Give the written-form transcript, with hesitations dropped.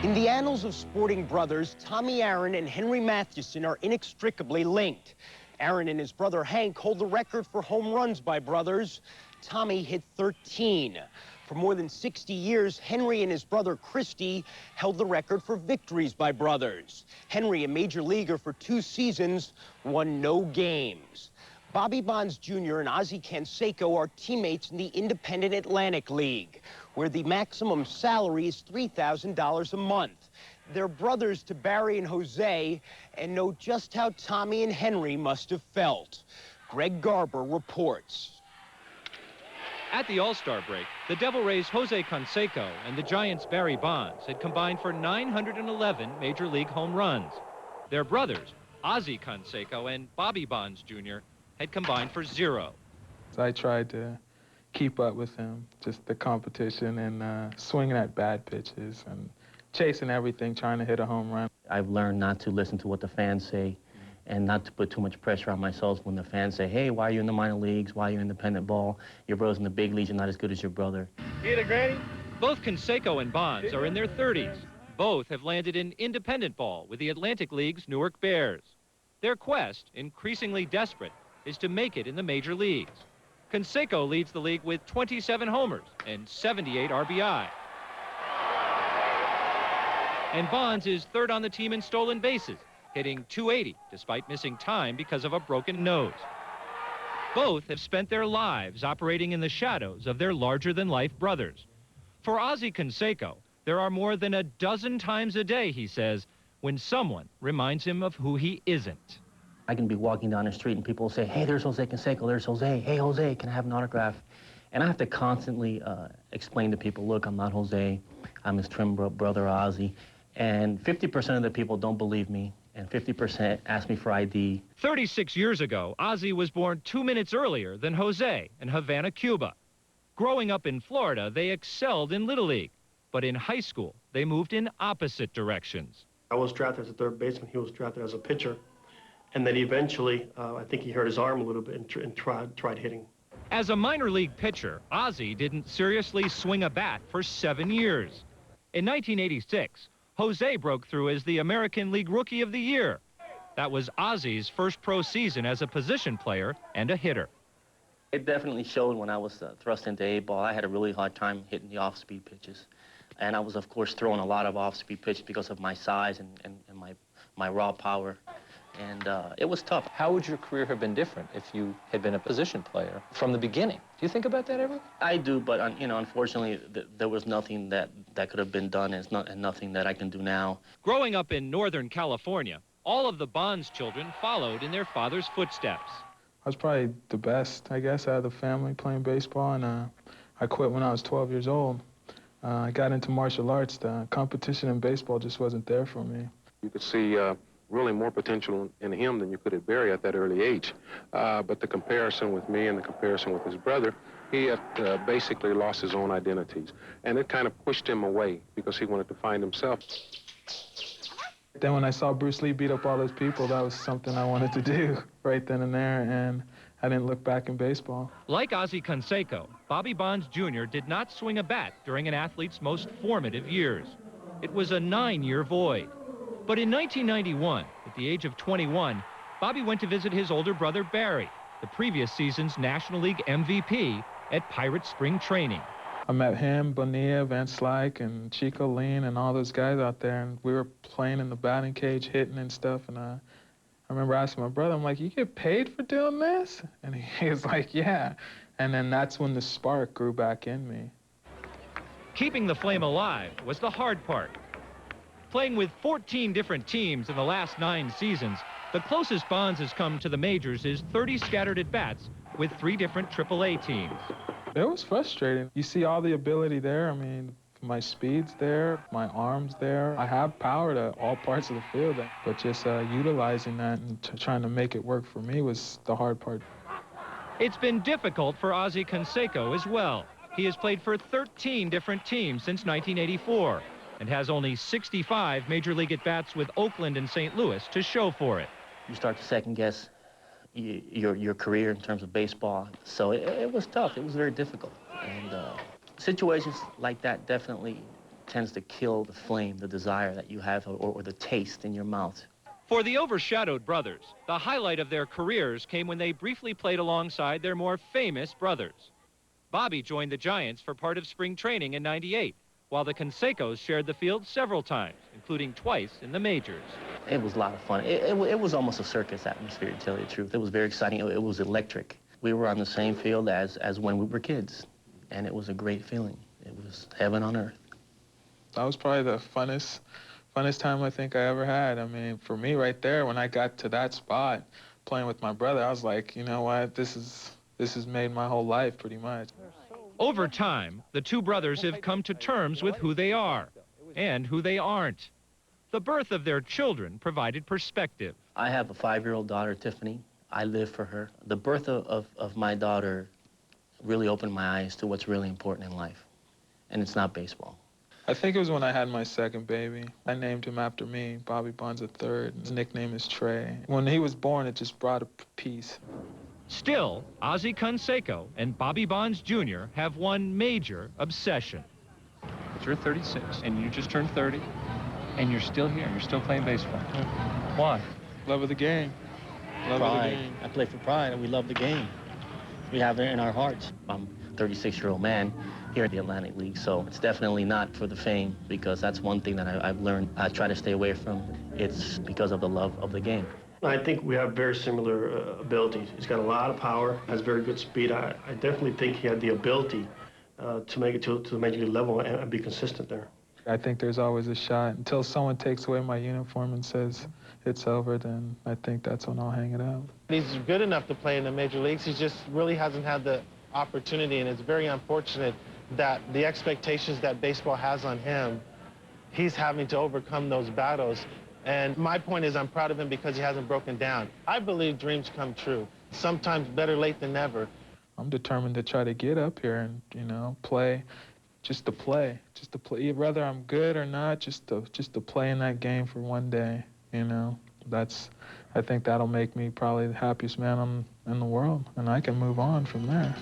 In the annals of sporting brothers, Tommy Aaron and Henry Mathewson are inextricably linked. Aaron and his brother Hank hold the record for home runs by brothers. Tommy hit 13. For more than 60 years, Henry and his brother Christy held the record for victories by brothers. Henry, a major leaguer for 2 seasons, won no games. Bobby Bonds Jr. and Ozzie Canseco are teammates in the Independent Atlantic League, where the maximum salary is $3,000 a month. They're brothers to Barry and Jose and know just how Tommy and Henry must have felt. Greg Garber reports. At the All-Star break, the Devil Rays' Jose Canseco and the Giants' Barry Bonds had combined for 911 Major League home runs. Their brothers, Ozzie Canseco and Bobby Bonds Jr., had combined for 0. I tried to keep up with him, just the competition and swinging at bad pitches and chasing everything, trying to hit a home run. I've learned not to listen to what the fans say and not to put too much pressure on myself when the fans say, hey, why are you in the minor leagues? Why are you independent ball? Your brother's in the big leagues, you're not as good as your brother. Get it, Granny? Both Canseco and Bonds are in their 30s. Both have landed in independent ball with the Atlantic League's Newark Bears. Their quest, increasingly desperate, is to make it in the major leagues. Canseco leads the league with 27 homers and 78 RBI. And Bonds is third on the team in stolen bases, hitting .280 despite missing time because of a broken nose. Both have spent their lives operating in the shadows of their larger-than-life brothers. For Ozzie Canseco, there are more than a dozen times a day, he says, when someone reminds him of who he isn't. I can be walking down the street and people will say, hey, there's Jose Canseco, there's Jose. Hey, Jose, can I have an autograph? And I have to constantly explain to people, look, I'm not Jose. I'm his twin brother, Ozzie. And 50% of the people don't believe me, and 50% ask me for ID. 36 years ago, Ozzie was born 2 minutes earlier than Jose in Havana, Cuba. Growing up in Florida, they excelled in Little League. But in high school, they moved in opposite directions. I was drafted as a third baseman. He was drafted as a pitcher. And then eventually, I think he hurt his arm a little bit and tried hitting. As a minor league pitcher, Ozzie didn't seriously swing a bat for 7 years. In 1986, Jose broke through as the American League Rookie of the Year. That was Ozzie's first pro season as a position player and a hitter. It definitely showed when I was thrust into A-ball. I had a really hard time hitting the off-speed pitches. And I was, of course, throwing a lot of off-speed pitches because of my size and my raw power. And it was tough. How would your career have been different if you had been a position player from the beginning? Do you think about that ever? I do, but you know, unfortunately, there was nothing that could have been done, and nothing that I can do now. Growing up in Northern California, all of the Bonds children followed in their father's footsteps. I was probably the best, I guess, out of the family playing baseball, and I quit when I was 12 years old. I got into martial arts. The competition in baseball just wasn't there for me. You could see really more potential in him than you could at Barry at that early age. But the comparison with me and the comparison with his brother, he had basically lost his own identities. And it kind of pushed him away because he wanted to find himself. Then when I saw Bruce Lee beat up all those people, that was something I wanted to do right then and there, and I didn't look back in baseball. Like Ozzie Canseco, Bobby Bonds Jr. did not swing a bat during an athlete's most formative years. It was a 9-year void. But in 1991, at the age of 21, Bobby went to visit his older brother Barry, the previous season's National League MVP, at Pirate Spring Training. I met him, Bonilla, Van Slyke, and Chico Lean, and all those guys out there, and we were playing in the batting cage, hitting and stuff, and I remember asking my brother, I'm like, you get paid for doing this? And he was like, yeah. And then that's when the spark grew back in me. Keeping the flame alive was the hard part. Playing with 14 different teams in the last 9 seasons, the closest Bonds has come to the majors is 30 scattered at-bats with 3 different AAA teams. It was frustrating. You see all the ability there. I mean, my speed's there, my arm's there. I have power to all parts of the field, but just utilizing that and trying to make it work for me was the hard part. It's been difficult for Ozzie Canseco as well. He has played for 13 different teams since 1984 and has only 65 major league at-bats with Oakland and St. Louis to show for it. You start to second-guess your career in terms of baseball. So it was tough. It was very difficult. And situations like that definitely tends to kill the flame, the desire that you have, or the taste in your mouth. For the overshadowed brothers, the highlight of their careers came when they briefly played alongside their more famous brothers. Bobby joined the Giants for part of spring training in '98, while the Cansecos shared the field several times, including twice in the majors. It was a lot of fun. It was almost a circus atmosphere, to tell you the truth. It was very exciting. It was electric. We were on the same field as when we were kids, and it was a great feeling. It was heaven on earth. That was probably the funnest time I think I ever had. I mean, for me right there, when I got to that spot, playing with my brother, I was like, you know what, this has made my whole life pretty much. Over time, the two brothers have come to terms with who they are and who they aren't. The birth of their children provided perspective. I have a 5-year-old daughter, Tiffany. I live for her. The birth of my daughter really opened my eyes to what's really important in life, and it's not baseball. I think it was when I had my second baby. I named him after me, Bobby Bonds III. His nickname is Trey. When he was born, it just brought a peace. Still, Jose Canseco and Bobby Bonds Jr. have one major obsession. You're 36, and you just turned 30, and you're still here. You're still playing baseball. Why? Love of the game. Love of the Pride. game. I play for pride, and we love the game. We have it in our hearts. I'm a 36-year-old man here at the Atlantic League, so it's definitely not for the fame, because that's one thing that I've learned I try to stay away from. It's because of the love of the game. I think we have very similar abilities. He's got a lot of power, has very good speed. I definitely think he had the ability to make it to the major league level and be consistent there. I think there's always a shot. Until someone takes away my uniform and says it's over, then I think that's when I'll hang it up. He's good enough to play in the major leagues. He just really hasn't had the opportunity, and it's very unfortunate that the expectations that baseball has on him, he's having to overcome those battles. And my point is, I'm proud of him because he hasn't broken down. I believe dreams come true. Sometimes better late than never. I'm determined to try to get up here and, you know, play, just to play. Whether I'm good or not, just to play in that game for one day, you know. I think that'll make me probably the happiest man in the world, and I can move on from there.